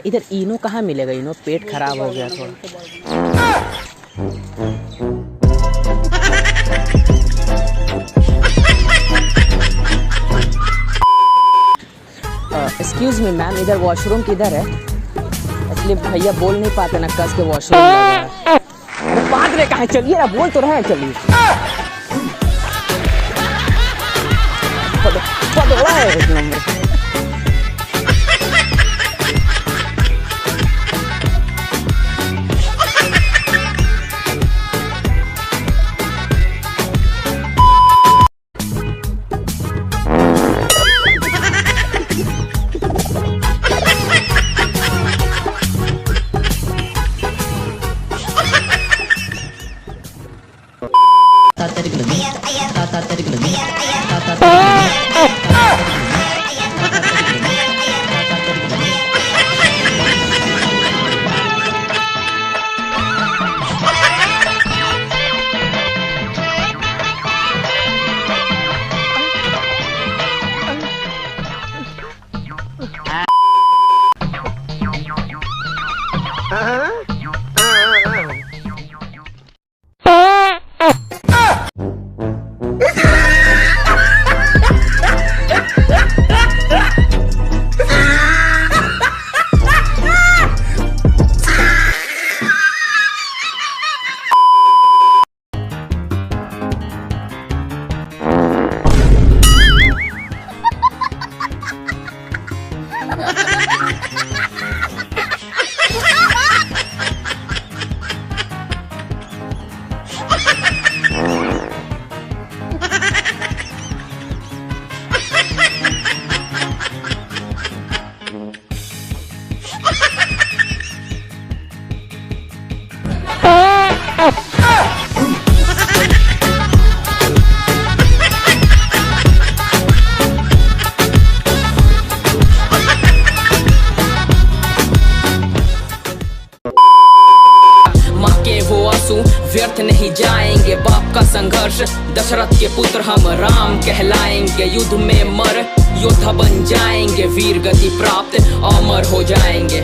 इधर इनो कहाँ मिलेगा? इनो पेट खराब हो गया थोड़ा। एक्सक्यूज मी मैम, इधर वॉशरूम किधर है? इसलिए भैया बोल नहीं पाते ना, कस के वॉशरूम लगा है। बात रे कहाँ, चलिए ना, बोल तो रहे, चलिए। पकड़ा है एक नंबर। व्यर्थ नहीं जाएंगे, बाप का संघर्ष दशरथ के पुत्र हम राम कहलाएंगे। युद्ध में मर योद्धा बन जाएंगे, वीर गति प्राप्त अमर हो जाएंगे।